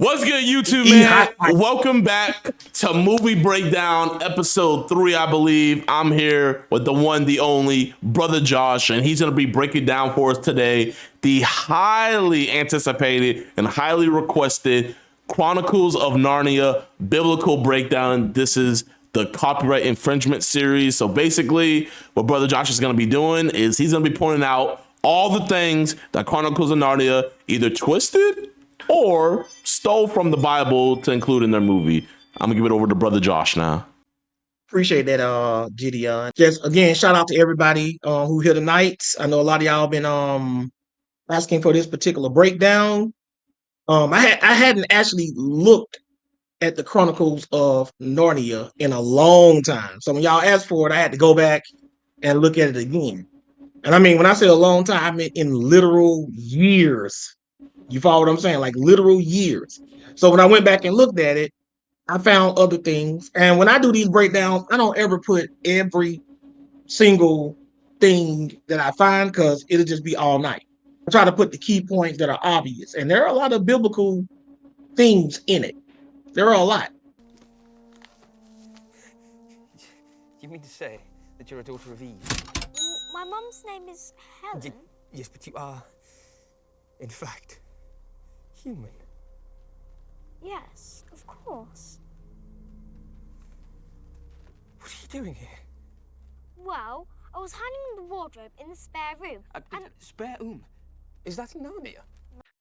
What's good, YouTube, Eat man? hot pie. Welcome back to Movie Breakdown, episode 3, I believe. I'm here with the one, the only, Brother Josh, and he's going to be breaking down for us today the highly anticipated and highly requested Chronicles of Narnia biblical breakdown. This is the copyright infringement series. So basically, what Brother Josh is going to be doing is he's going to be pointing out all the things that Chronicles of Narnia either twisted or stole from the Bible to include in their movie. I'm gonna give it over to Brother Josh now. Appreciate that, GiDeon. Just again, shout out to everybody who here tonight. I know a lot of y'all been asking for this particular breakdown. I hadn't actually looked at the Chronicles of Narnia in a long time. So when y'all asked for it, I had to go back and look at it again. And I mean, when I say a long time, I mean in literal years. You follow what I'm saying? Like literal years. So when I went back and looked at it, I found other things. And when I do these breakdowns, I don't ever put every single thing that I find because it'll just be all night. I try to put the key points that are obvious. And there are a lot of biblical things in it. There are a lot. You mean to say that you're a daughter of Eve? Well, my mum's name is Helen. Yes, but you are, in fact, human. Yes, of course. What are you doing here? Well, I was hiding in the wardrobe in the spare room. And Spare room? Is that in Narnia?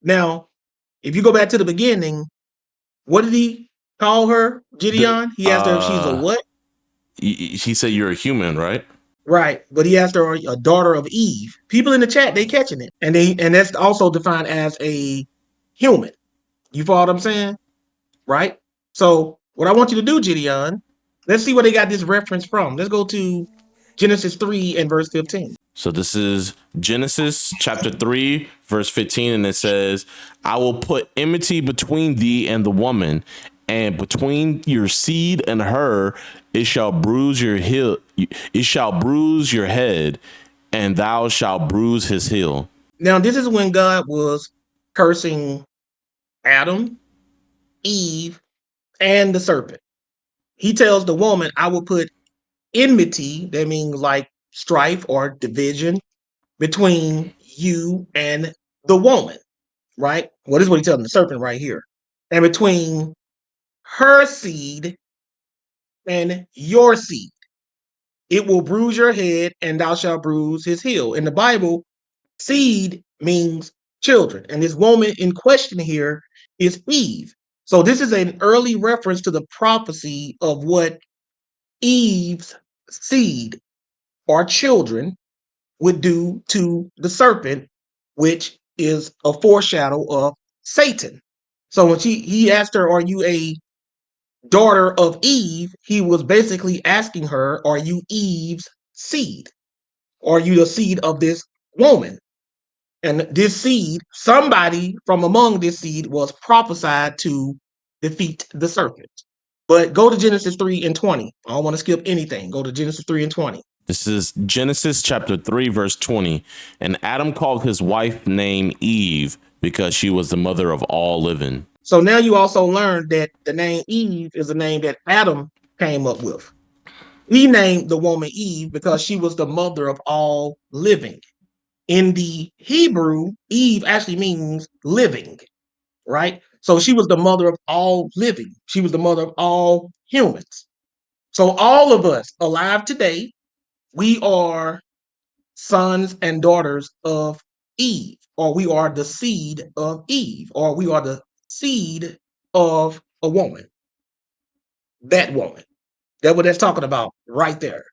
Now, if you go back to the beginning, what did he call her, GiDeon? He asked her if she's a what? He said you're a human, right? Right, but he asked her a daughter of Eve. People in the chat, they catching it. And that's also defined as a human. You follow what I'm saying? Right? So what I want you to do, GiDeon, let's see where they got this reference from. Let's go to Genesis 3 and verse 15. So this is Genesis chapter 3, verse 15, and it says, I will put enmity between thee and the woman, and between your seed and her, it shall bruise your heel, it shall bruise your head, and thou shalt bruise his heel. Now, this is when God was cursing Adam, Eve, and the serpent. He tells the woman, I will put enmity, that means like strife or division, between you and the woman, right? Well, this is what he's telling the serpent right here. And between her seed and your seed. It will bruise your head, and thou shalt bruise his heel. In the Bible, seed means children. And this woman in question here is Eve. So this is an early reference to the prophecy of what Eve's seed or children would do to the serpent, which is a foreshadow of Satan. So when he asked her, are you a daughter of Eve, he was basically asking her, are you Eve's seed? Are you the seed of this woman? And this seed, somebody from among this seed was prophesied to defeat the serpent. But go to Genesis 3 and 20. I don't want to skip anything. Go to Genesis 3 and 20. This is Genesis chapter 3, verse 20. And Adam called his wife name Eve because she was the mother of all living. So now you also learned that the name Eve is a name that Adam came up with. He named the woman Eve because she was the mother of all living. In the Hebrew, Eve actually means living, right? So she was the mother of all living. She was the mother of all humans. So all of us alive today, we are sons and daughters of Eve, or we are the seed of Eve, or we are the seed of a woman. That woman. That's what that's talking about right there.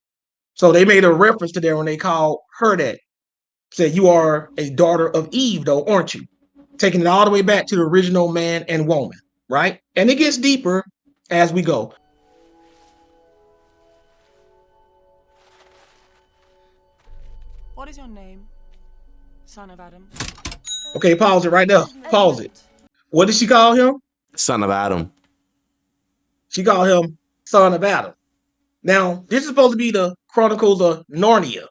So they made a reference to there when they called her that. Said, you are a daughter of Eve, though, aren't you? Taking it all the way back to the original man and woman, right? And it gets deeper as we go. What is your name, son of Adam? Okay, pause it right there. Pause it. What did she call him? Son of Adam. She called him son of Adam. Now, this is supposed to be the Chronicles of Narnia.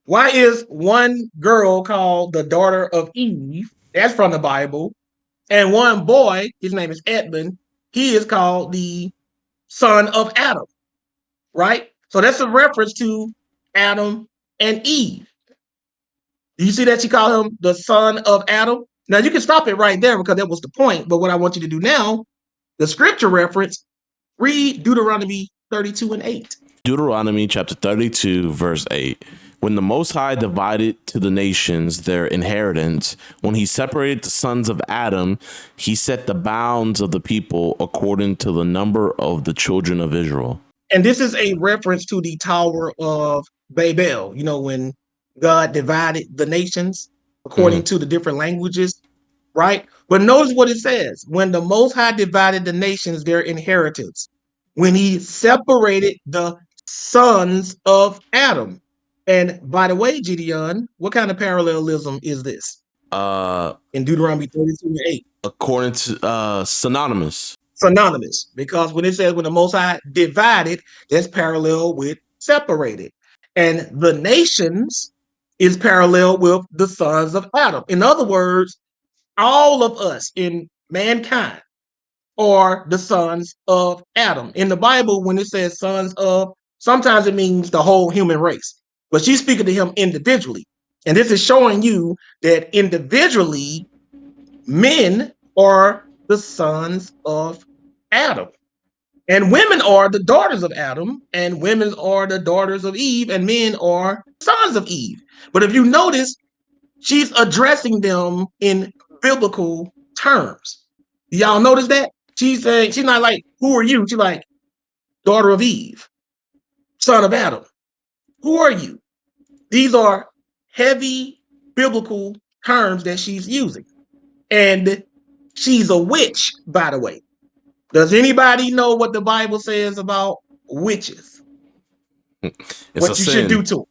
Why is one girl called the daughter of Eve? That's from the Bible. And one boy, his name is Edmund, he is called the son of Adam, right? So that's a reference to Adam and Eve. Do you see that she called him the son of Adam? Now you can stop it right there because that was the point. But what I want you to do now, the scripture reference, read Deuteronomy 32 and 8. Deuteronomy chapter 32, verse 8. When the Most High divided to the nations their inheritance, when he separated the sons of Adam, he set the bounds of the people according to the number of the children of Israel. And this is a reference to the Tower of Babel, when God divided the nations according to the different languages, right? But notice what it says. When the Most High divided the nations their inheritance, when he separated the sons of Adam. And by the way, GiDeon, what kind of parallelism is this? In Deuteronomy 32 and 8. According to synonymous. Synonymous, because when it says when the Most High divided, that's parallel with separated. And the nations is parallel with the sons of Adam. In other words, all of us in mankind are the sons of Adam. In the Bible, when it says sons of, sometimes it means the whole human race, but she's speaking to him individually. And this is showing you that individually, men are the sons of Adam. And women are the daughters of Adam, and women are the daughters of Eve, and men are sons of Eve. But if you notice, she's addressing them in biblical terms. Y'all notice that? She's saying, she's not like, who are you? She's like, daughter of Eve, son of Adam. Who are you? These are heavy biblical terms that she's using. And she's a witch, by the way. Does anybody know what the Bible says about witches? It's what a you sin. should do to them?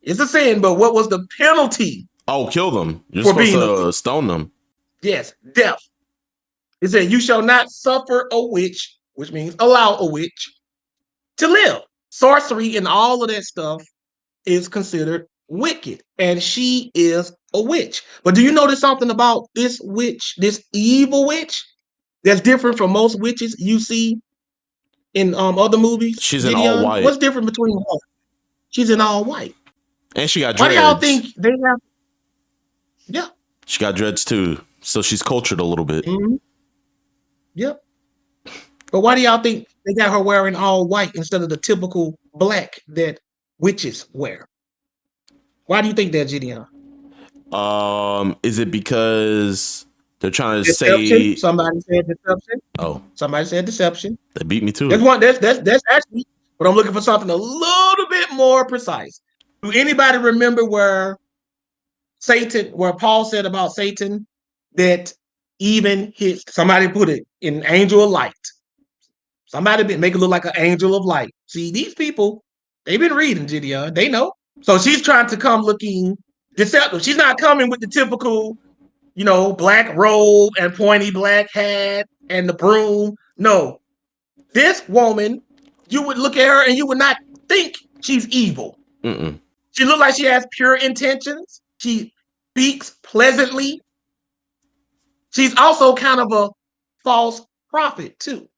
It's a sin, but what was the penalty? Oh, kill them. You're For supposed being to stone them. Yes, death. It said, you shall not suffer a witch, which means allow a witch to live. Sorcery and all of that stuff is considered wicked, and she is a witch. But do you notice something about this witch, this evil witch, that's different from most witches you see in other movies? She's in all GiDeon, white. what's different between her? She's in all white. And she got Why do y'all dreads. think they have? Yeah. She got dreads too. So she's cultured a little bit. Mm-hmm. Yep. But why do y'all think they got her wearing all white instead of the typical black that witches wear? Why do you think that, GiDeon? Is it because they're trying to Deception. say? Somebody said deception. Oh, Somebody said deception. they beat me too. That's one. That's actually. But I'm looking for something a little bit more precise. Do anybody remember where Paul said about Satan that even somebody put it in angel of light. Somebody make it look like an angel of light. See, these people, they've been reading GiDeon. They know. So she's trying to come looking deceptive. She's not coming with the typical, black robe and pointy black hat and the broom. No. This woman, you would look at her and you would not think she's evil. Mm-mm. She looks like she has pure intentions. She speaks pleasantly. She's also kind of a false prophet, too.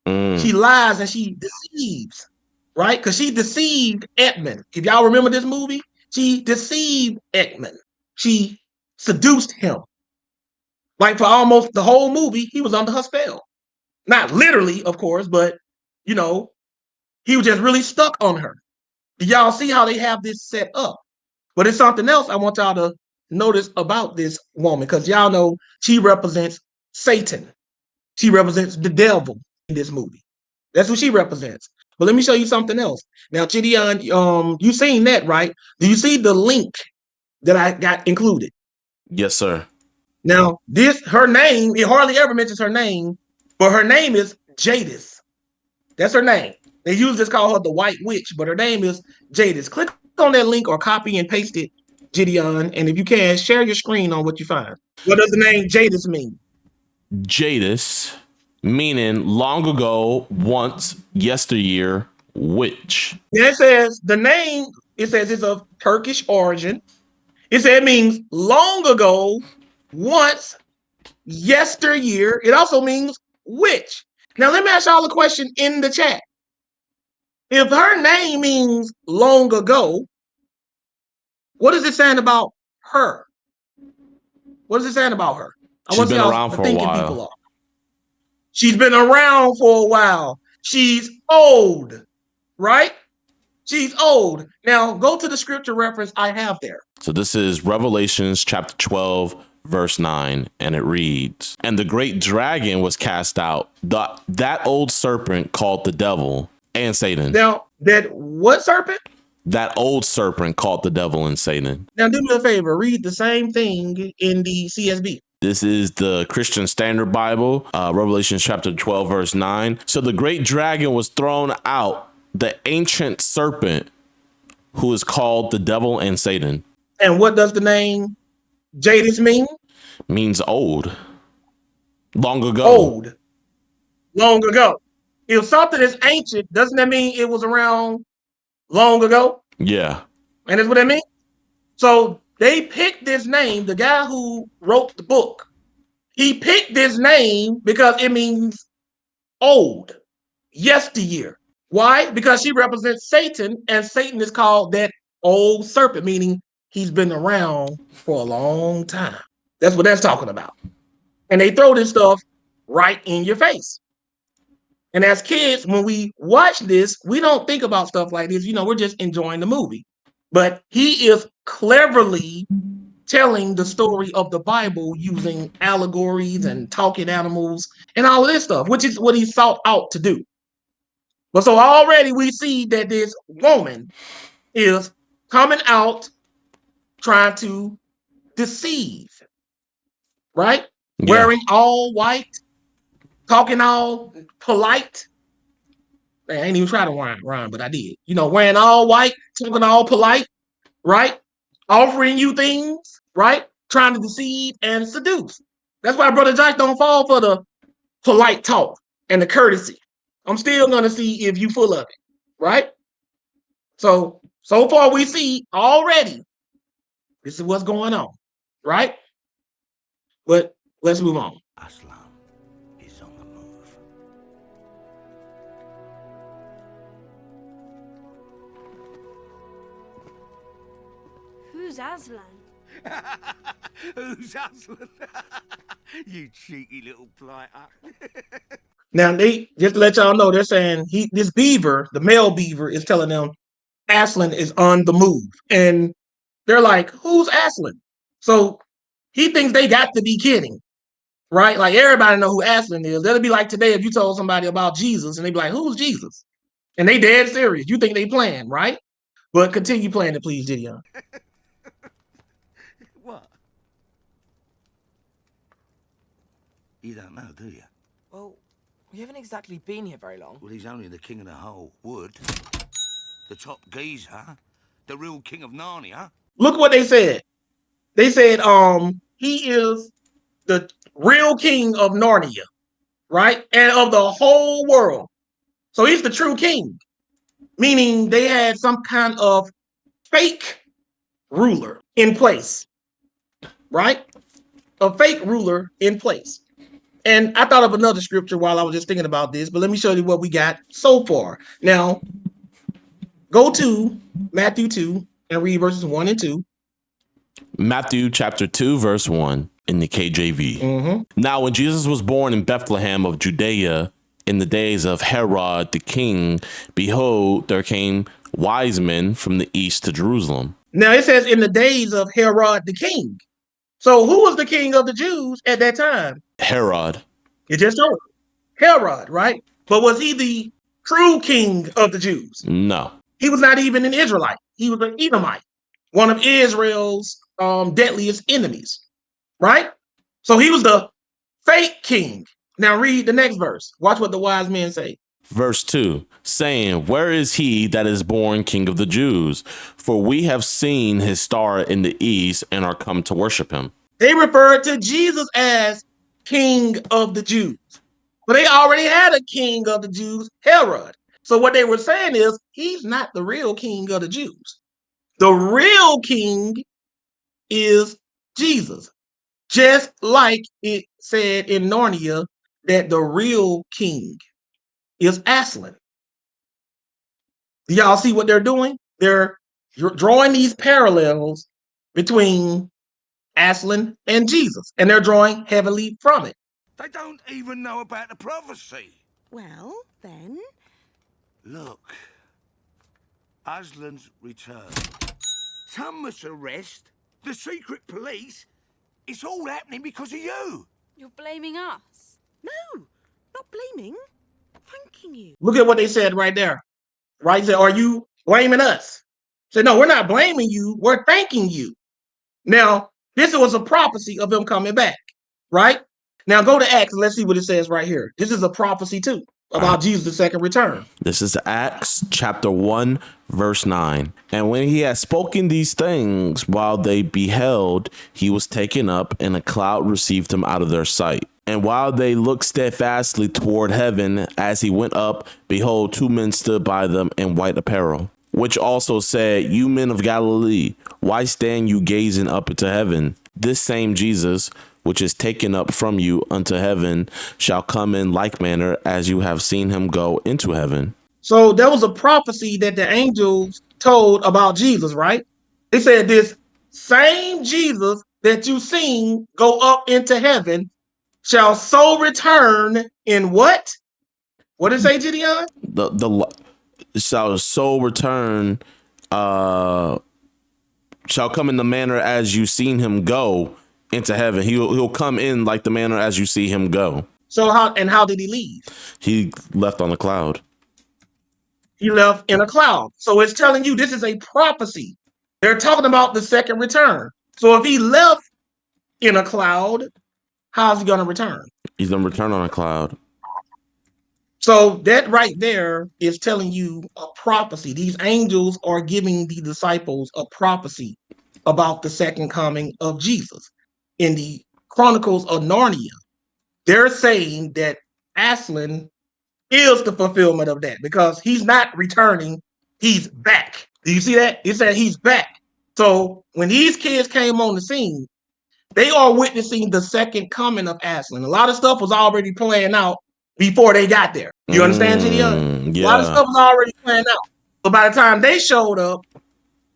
She lies and she deceives, right? Because she deceived Edmund. If y'all remember this movie, she deceived Edmund. She seduced him. Like for almost the whole movie, he was under her spell. Not literally, of course, but, he was just really stuck on her. Do y'all see how they have this set up? But it's something else I want y'all to notice about this woman, because y'all know she represents Satan. She represents the devil in this movie. That's what she represents. But let me show you something else. Now, GiDeon, you seen that, right? Do you see the link that I got included? Yes, sir. Now, her name, it hardly ever mentions her name, but her name is Jadis. That's her name. They usually just call her the White Witch, but her name is Jadis. Click on that link or copy and paste it, GiDeon, and if you can, share your screen on what you find. What does the name Jadis mean? Jadis, meaning long ago, once, yesteryear, witch. It says the name, it says it's of Turkish origin. It says it means long ago, once, yesteryear. It also means which. Now, let me ask y'all a question in the chat. If her name means long ago, what is it saying about her? What is it saying about her? I She's want to see been how around the for a thinking people while. are. She's been around for a while. She's old, right? She's old. Now, go to the scripture reference I have there. So this is Revelations chapter 12, verse 9, and it reads, "And the great dragon was cast out, that old serpent called the devil and Satan." Now, that what serpent? That old serpent called the devil and Satan. Now, do me a favor. Read the same thing in the CSB. This is the Christian Standard Bible, Revelation chapter 12, verse 9. "So the great dragon was thrown out, the ancient serpent who is called the devil and Satan." And what does the name Jadis mean? Means old. Long ago. Old. Long ago. If something is ancient, doesn't that mean it was around long ago? Yeah. And that's what that means. So they picked this name, the guy who wrote the book, he picked this name because it means old, yesteryear. Why? Because she represents Satan, and Satan is called that old serpent, meaning he's been around for a long time. That's what that's talking about. And they throw this stuff right in your face. And as kids, when we watch this, we don't think about stuff like this. We're just enjoying the movie. But he is cleverly telling the story of the Bible using allegories and talking animals and all of this stuff, which is what he sought out to do. But so already we see that this woman is coming out trying to deceive, right? Yeah. Wearing all white, talking all polite. I ain't even try to rhyme, but I did. Wearing all white, talking all polite, right? Offering you things, right? Trying to deceive and seduce. That's why Brother Josh don't fall for the polite talk and the courtesy. I'm still gonna see if you full of it, right? So far we see already this is what's going on, right? But let's move on. Aslan is on the move. Who's Aslan? Who's Aslan? You cheeky little blighter. Now they just to let y'all know, they're saying this beaver, the male beaver, is telling them Aslan is on the move. And they're like, who's Aslan? So he thinks they got to be kidding, right? Like everybody know who Aslan is. That'll be like today if you told somebody about Jesus and they'd be like, who's Jesus? And they dead serious. You think they playing, right? But continue playing it, please, JiDion. What? You don't know, do you? Well, we haven't exactly been here very long. Well, he's only the king of the whole wood. The top geezer. The real king of Narnia. Look what they said. They said he is the real king of Narnia, right? And of the whole world. So he's the true king, meaning they had some kind of fake ruler in place, right? A fake ruler in place. And I thought of another scripture while I was just thinking about this, but let me show you what we got so far. Now, go to Matthew 2 and read verses 1 and 2. Matthew chapter 2, verse 1 in the KJV. Mm-hmm. Now, when Jesus was born in Bethlehem of Judea in the days of Herod the king, behold, there came wise men from the east to Jerusalem. Now it says in the days of Herod the king. So who was the king of the Jews at that time? Herod. It just told you. Herod, right? But was he the true king of the Jews? No. He was not even an Israelite. He was an Edomite, one of Israel's deadliest enemies, right? So he was the fake king. Now read the next verse. Watch what the wise men say. Verse 2, saying, where is he that is born king of the Jews? For we have seen his star in the east and are come to worship him. They referred to Jesus as king of the Jews. But they already had a king of the Jews, Herod. So what they were saying is he's not the real king of the Jews. The real king is Jesus. Just like it said in Narnia that the real king is Aslan. Do y'all see what they're doing? They're drawing these parallels between Aslan and Jesus, and they're drawing heavily from it. They don't even know about the prophecy. Well, then. Look, Aslan's return. Thomas' arrest, the secret police, it's all happening because of you. You're blaming us. No, not blaming. Thanking you. Look at what they said right there. Right? They said, are you blaming us? Said, no, we're not blaming you. We're thanking you. Now, this was a prophecy of him coming back, right? Now go to Acts and let's see what it says right here. This is a prophecy too about Jesus' second return. This is Acts chapter 1, verse 9. And when he had spoken these things, while they beheld, he was taken up, and a cloud received him out of their sight. And while they looked steadfastly toward heaven as he went up, behold, two men stood by them in white apparel, which also said, You men of Galilee, why stand you gazing up into heaven? This same Jesus, which is taken up from you unto heaven, shall come in like manner as you have seen him go into heaven. So there was a prophecy that the angels told about Jesus, right? They said this same Jesus that you seen go up into heaven shall so return in what? What did it say, JiDion? The shall so return, shall come in the manner as you seen him go into heaven. He'll come in like the manner as you see him go. So how did he leave? He left on a cloud. He left in a cloud. So it's telling you this is a prophecy. They're talking about the second return. So if he left in a cloud, how's he going to return? He's gonna return on a cloud. So that right there is telling you a prophecy. These angels are giving the disciples a prophecy about the second coming of Jesus. In the Chronicles of Narnia, they're saying that Aslan is the fulfillment of that because he's not returning, he's back. Do you see that? It said he's back. So when these kids came on the scene, they are witnessing the second coming of Aslan. A lot of stuff was already playing out before they got there. You understand, JiDion? Yeah. A lot of stuff was already playing out. So by the time they showed up,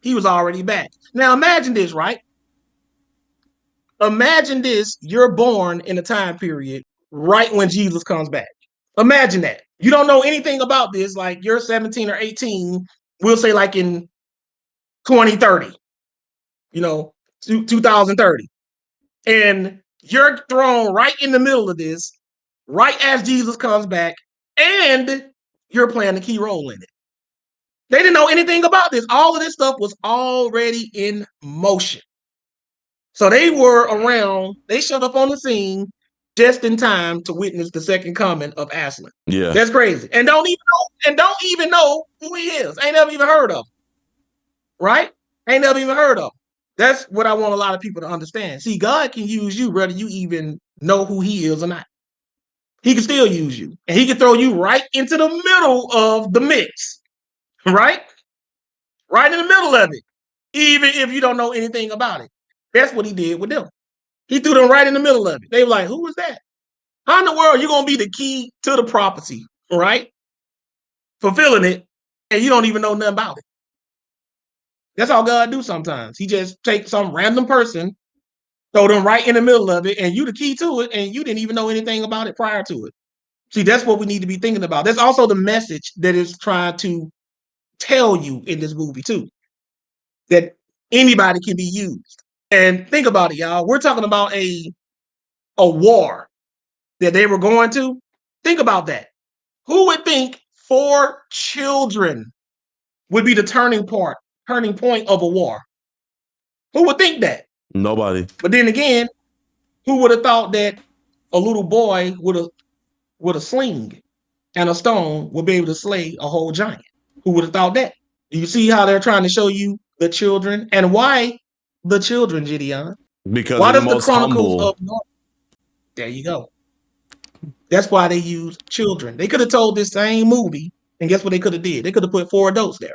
he was already back. Now imagine this, right? Imagine this, you're born in a time period right when Jesus comes back. Imagine that. You don't know anything about this, like you're 17 or 18, we'll say like in 2030, 2030. And you're thrown right in the middle of this, right as Jesus comes back, and you're playing a key role in it. They didn't know anything about this. All of this stuff was already in motion. So they were around, they showed up on the scene just in time to witness the second coming of Aslan. Yeah. That's crazy. And don't even know who he is. Ain't never even heard of him. Right? Ain't never even heard of him. That's what I want a lot of people to understand. See, God can use you whether you even know who he is or not. He can still use you. And he can throw you right into the middle of the mix. Right? Right in the middle of it. Even if you don't know anything about it. That's what he did with them. He threw them right in the middle of it. They were like, who was that? How in the world are you going to be the key to the prophecy, right? Fulfilling it, and you don't even know nothing about it. That's how God do sometimes. He just takes some random person, throw them right in the middle of it, and you the key to it, and you didn't even know anything about it prior to it. See, that's what we need to be thinking about. That's also the message that is trying to tell you in this movie too, that anybody can be used. And think about it, y'all. We're talking about a war that they were going to. Think about that. Who would think 4 children would be the turning point of a war? Who would think that? Nobody. But then again, who would have thought that a little boy with a sling and a stone would be able to slay a whole giant? Who would have thought that? Do you see how they're trying to show you the children? And why the children, JiDion? Because Why they're does the the most Chronicles humble. of Narnia? There you go. That's why they use children. They could have told this same movie, and guess what they could have did? They could have put 4 adults there.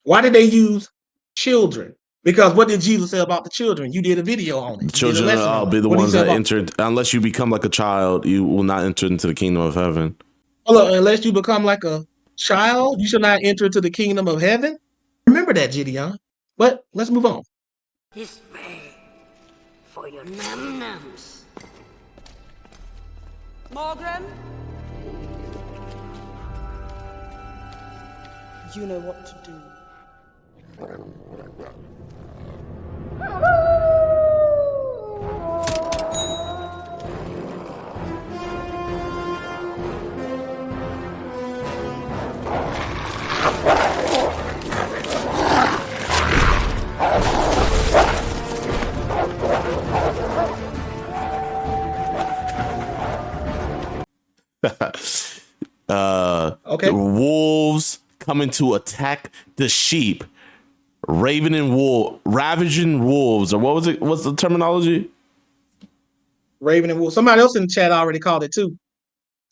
Why did they use children? Because what did Jesus say about the children? You did a video on it. The children will be the ones that entered. Unless you become like a child, you will not enter into the kingdom of heaven. Unless you become like a child, you shall not enter into the kingdom of heaven. Remember that, JiDion. But let's move on. This way for your num-nums. Morgan? You know what to do. Okay. The wolves coming to attack the sheep. Ravaging wolves, or what was it? What's the terminology? Raven and wolf. Somebody else in the chat already called it too.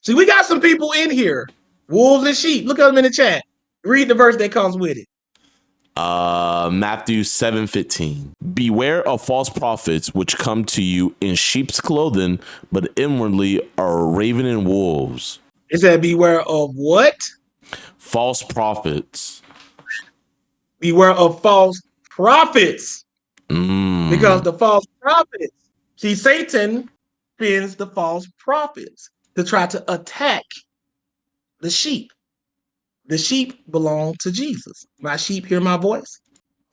See, we got some people in here. Wolves and sheep. Look at them in the chat. Read the verse that comes with it. Matthew 7:15. Beware of false prophets which come to you in sheep's clothing, but inwardly are ravening wolves. It said, beware of what? False prophets. Beware of false prophets. Because the false prophets, see, Satan sends the false prophets to try to attack the sheep. The sheep belong to Jesus. My sheep hear my voice.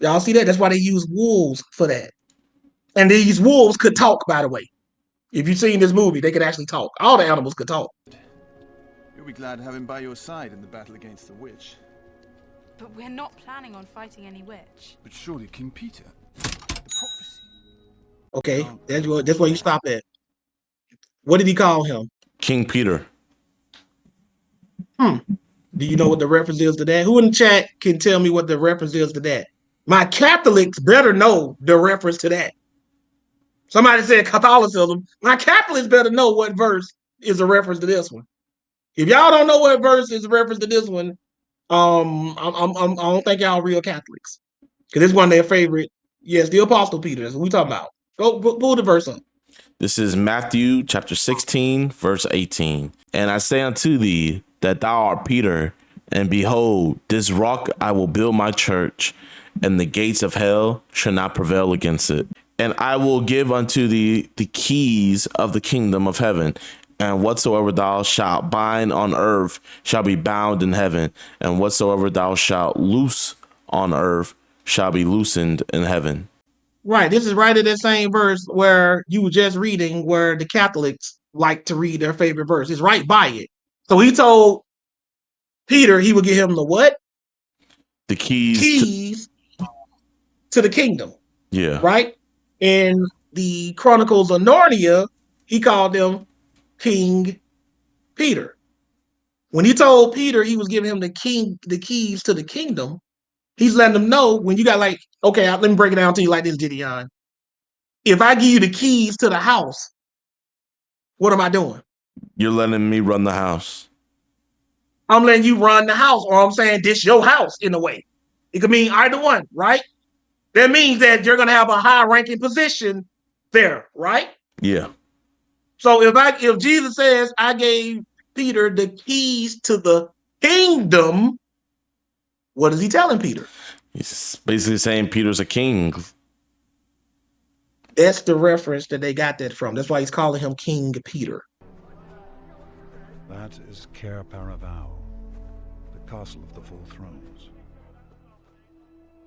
Y'all see that? That's why they use wolves for that. And these wolves could talk, by the way. If you've seen this movie, they could actually talk. All the animals could talk. You'll be glad to have him by your side in the battle against the witch. But we're not planning on fighting any witch. But surely King Peter, the prophecy. Okay, that's where you stop at. What did he call him? King Peter. Do you know what the reference is to that? Who in the chat can tell me what the reference is to that? My Catholics better know the reference to that. Somebody said Catholicism. My Catholics better know what verse is a reference to this one. If y'all don't know what verse is a reference to this one, I don't think y'all real Catholics. Because it's one of their favorite. Yes, the Apostle Peter. That's what we talking about. Go pull the verse up. This is Matthew chapter 16, verse 18. And I say unto thee that thou art Peter, and behold, this rock I will build my church, and the gates of hell shall not prevail against it. And I will give unto thee the keys of the kingdom of heaven. And whatsoever thou shalt bind on earth shall be bound in heaven, and whatsoever thou shalt loose on earth shall be loosened in heaven. Right. This is right in that same verse where you were just reading, where the Catholics like to read their favorite verse. It's right by it. So he told Peter he would give him the what? The keys to the kingdom. Yeah. Right? In the Chronicles of Narnia, he called them King Peter. When he told Peter he was giving him the keys to the kingdom, he's letting them know when you got like, okay, let me break it down to you like this, JiDion. If I give you the keys to the house, what am I doing? You're letting me run the house. I'm letting you run the house, or I'm saying this your house in a way. It could mean either one, right? That means that you're going to have a high ranking position there, right? Yeah. So if Jesus says I gave Peter the keys to the kingdom, what is he telling Peter? He's basically saying Peter's a king. That's the reference that they got that from. That's why he's calling him King Peter. That is Cair Paravel, the castle of the four thrones,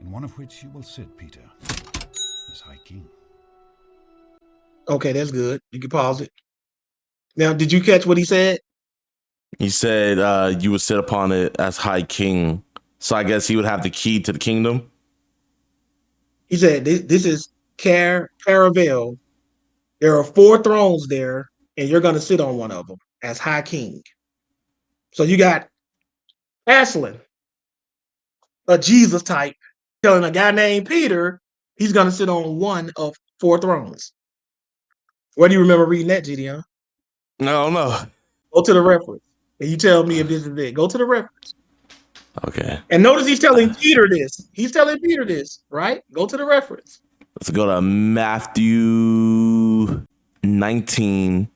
in one of which you will sit, Peter, as High King. Okay, that's good. You can pause it. Now, did you catch what he said? He said you would sit upon it as High King. So I guess he would have the key to the kingdom. He said, this is Cair Paravel. There are four thrones there, and you're going to sit on one of them as High King. So you got Aslan, a Jesus type, telling a guy named Peter he's going to sit on one of four thrones. Where do you remember reading that, JiDion? No. Go to the reference, and you tell me if this is it. Go to the reference. Okay. And notice he's telling Peter this. He's telling Peter this, right? Go to the reference. Let's go to Matthew 19,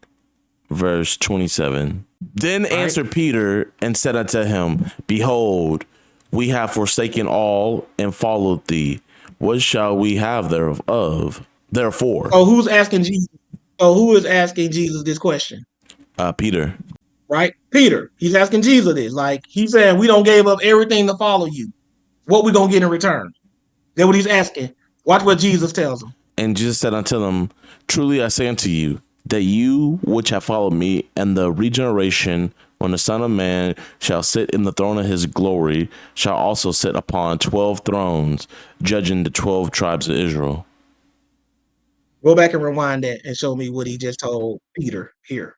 verse 27. Then answered Peter and said unto him, Behold, we have forsaken all and followed thee. What shall we have thereof? Therefore. Oh, who's asking Jesus? Oh, who is asking Jesus this question? Peter. Right? Peter. He's asking Jesus this. Like, he's saying, we don't gave up everything to follow you. What we gonna get in return? That's what he's asking. Watch what Jesus tells him. And Jesus said unto them, Truly I say unto you, that you which have followed me, and the regeneration, when the Son of Man shall sit in the throne of his glory, shall also sit upon 12 thrones, judging the 12 tribes of Israel. Go back and rewind that and show me what he just told Peter here.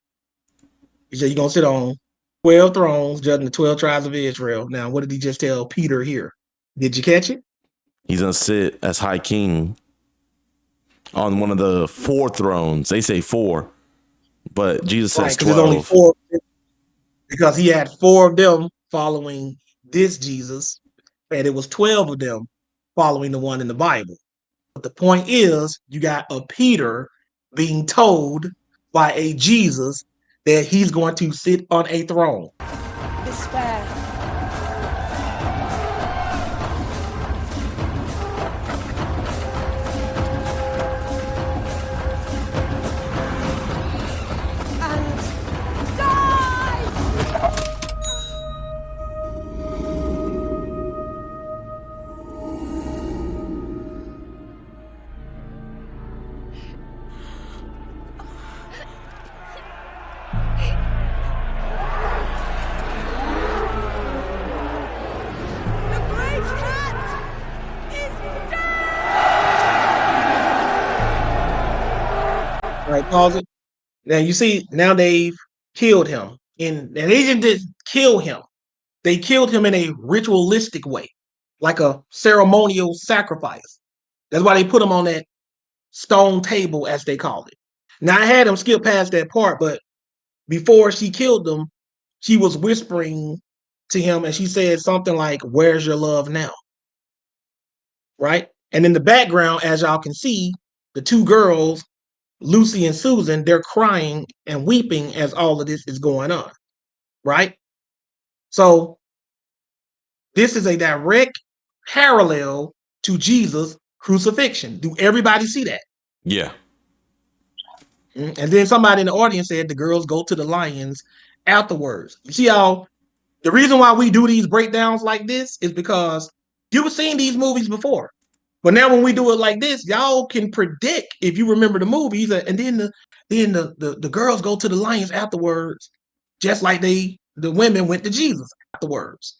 He said, you're going to sit on 12 thrones, judging the 12 tribes of Israel. Now, what did he just tell Peter here? Did you catch it? He's going to sit as high king on one of the 4 thrones. They say 4, but Jesus says 12. There's only 4, because he had 4 of them following this Jesus, and it was 12 of them following the one in the Bible. But the point is, you got a Peter being told by a Jesus that he's going to sit on a throne. Despair. Right, pause it. Now you see, now they've killed him. And they didn't just kill him. They killed him in a ritualistic way, like a ceremonial sacrifice. That's why they put him on that stone table, as they call it. Now I had him skip past that part, but before she killed him, she was whispering to him and she said something like, "Where's your love now?" Right? And in the background, as y'all can see, the 2 girls, Lucy and Susan, they're crying and weeping as all of this is going on. Right? So this is a direct parallel to Jesus' crucifixion. Do everybody see that? Yeah. And then somebody in the audience said the girls go to the lions afterwards. You see how the reason why we do these breakdowns like this is because you've seen these movies before. But now when we do it like this, y'all can predict if you remember the movies, and then the girls go to the lions afterwards, just like the women went to Jesus afterwards.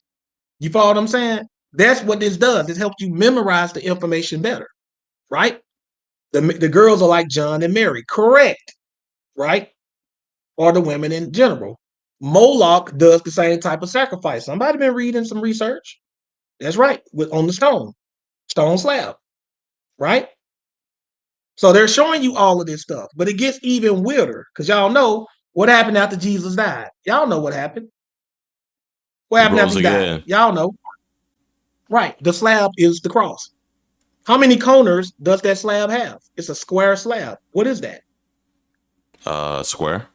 You follow what I'm saying? That's what this does. This helps you memorize the information better, right? The girls are like John and Mary, correct, right? Or the women in general. Moloch does the same type of sacrifice. Somebody been reading some research. That's right, on the stone slab, right? So they're showing you all of this stuff, but it gets even weirder because y'all know what happened after Jesus died. Y'all know what happened. What happened after he died? Y'all know. Right. The slab is the cross. How many corners does that slab have? It's a square slab. What is that? Square.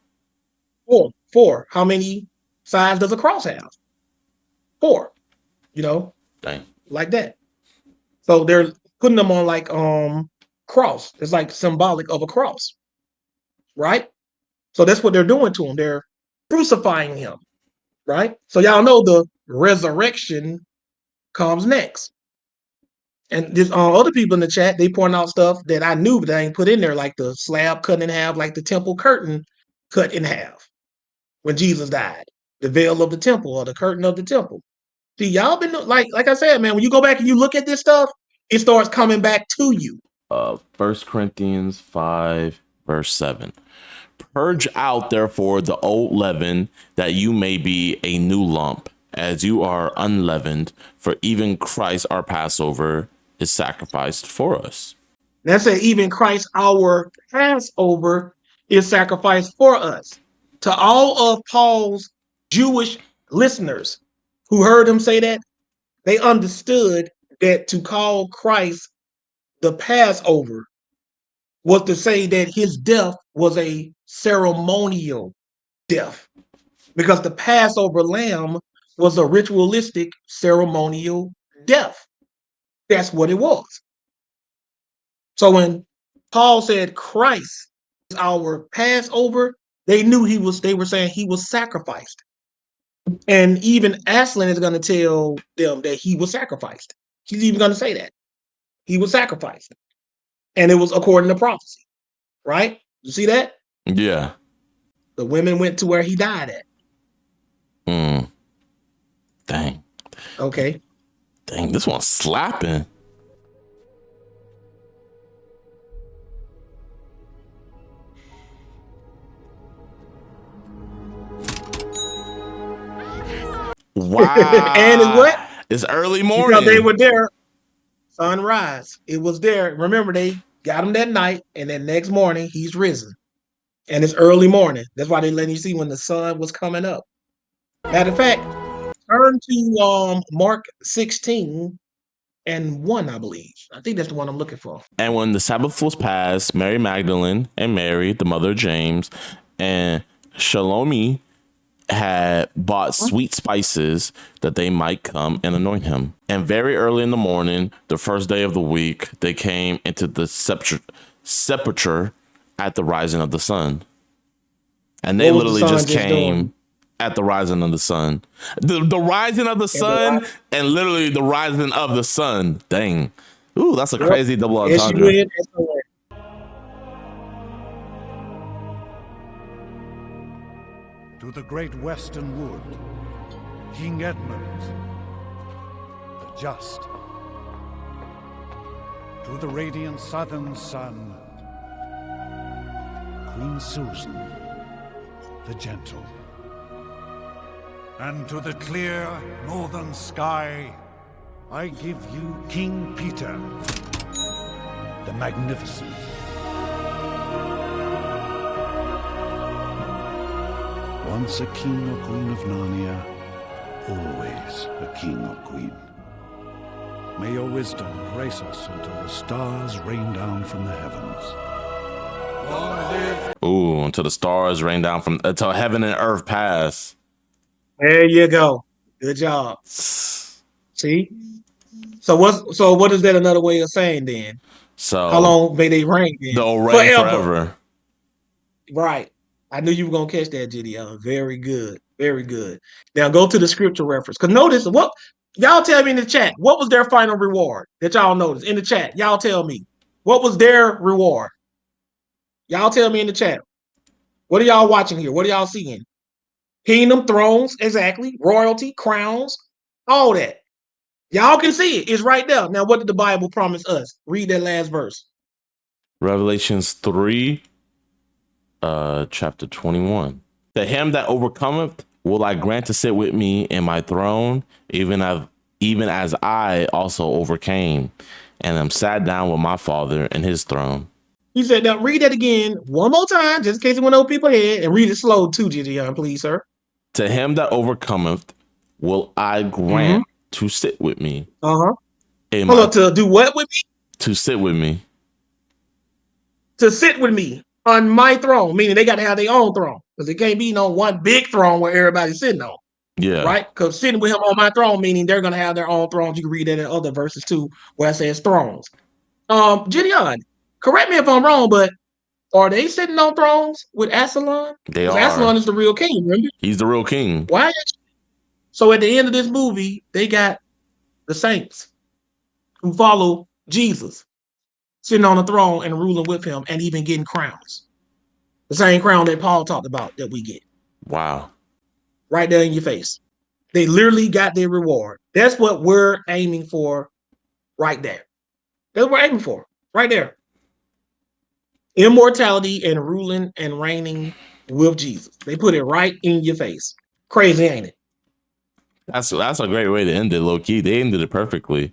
4. 4. How many sides does a cross have? 4. You know, Dang. like that. So they're putting them on like cross. It's like symbolic of a cross, right? So that's what they're doing to him. They're crucifying him, right? So y'all know the resurrection comes next. And there's other people in the chat, they point out stuff that I knew, but I ain't put in there, like the slab cut in half, like the temple curtain cut in half when Jesus died. The veil of the temple or the curtain of the temple. See, y'all been like I said, man, when you go back and you look at this stuff, it starts coming back to you. 1 Corinthians 5, verse 7. Purge out, therefore, the old leaven, that you may be a new lump, as you are unleavened, for even Christ our Passover is sacrificed for us. That's it. Even Christ our Passover is sacrificed for us. To all of Paul's Jewish listeners who heard him say that, They understood that to call Christ the Passover was to say that his death was a ceremonial death, because the Passover lamb was a ritualistic ceremonial death. That's what it was. So when Paul said Christ is our Passover, they knew they were saying he was sacrificed. And even Aslan is going to tell them that he was sacrificed. He's even going to say that. He was sacrificed. And it was according to prophecy, right? You see that? Yeah. The women went to where he died at. Dang. Okay. Dang, this one's slapping. Wow. And it's what? It's early morning. Because they were there, sunrise. It was there. Remember, they got him that night, and then next morning, he's risen. And it's early morning. That's why they letting you see when the sun was coming up. Matter of fact, turn to Mark 16 and 1, I believe. I think that's the one I'm looking for. And when the Sabbath was passed, Mary Magdalene and Mary, the mother of James, and Salome had bought sweet spices that they might come and anoint him. And very early in the morning, the first day of the week, they came into the sepulchre at the rising of the sun. And they literally just came at the rising of the sun. The rising of the sun and literally the rising of the sun. Dang. Ooh, that's a crazy double entendre. To the great western wood, King Edmund, the just. To the radiant southern sun, Queen Susan, the gentle. And to the clear northern sky, I give you King Peter, the magnificent. Once a king or queen of Narnia, always a king or queen. May your wisdom grace us until the stars rain down from the heavens. Long live. Ooh, until the stars rain down from, until heaven and earth pass. There you go. Good job. See? So what is that another way of saying then? So how long may they reign then? They'll reign forever. Right. I knew you were gonna catch that, JiDion. Very good. Very good. Now go to the scripture reference. Because notice what y'all tell me in the chat. What was their final reward that y'all noticed in the chat? Y'all tell me. What was their reward? Y'all tell me in the chat. What are y'all watching here? What are y'all seeing? Kingdom, thrones, exactly. Royalty, crowns, all that. Y'all can see it. It's right there. Now, what did the Bible promise us? Read that last verse. Revelations 3, chapter 21. To him that overcometh will I grant to sit with me in my throne, even as I also overcame, and am sat down with my Father in his throne. He said, now read that again one more time, just in case it went over people's head, and read it slow too, JiDion, please, sir. To him that overcometh will I grant to sit with me. Hold on, to do what with me? To sit with me. To sit with me on my throne, meaning they got to have their own throne, because it can't be no one big throne where everybody's sitting on. Yeah. Right? Because sitting with him on my throne, meaning they're going to have their own thrones. You can read that in other verses too, where it says thrones. JiDion, correct me if I'm wrong, but are they sitting on thrones with Aslan? They are. Aslan is the real king, remember? He's the real king. Why? So at the end of this movie, they got the saints who follow Jesus sitting on the throne and ruling with him and even getting crowns. The same crown that Paul talked about that we get. Wow. Right there in your face. They literally got their reward. That's what we're aiming for right there. That's what we're aiming for right there. Immortality and ruling and reigning with Jesus. They put it right in your face. Crazy, ain't it? That's a great way to end it, low key. They ended it perfectly.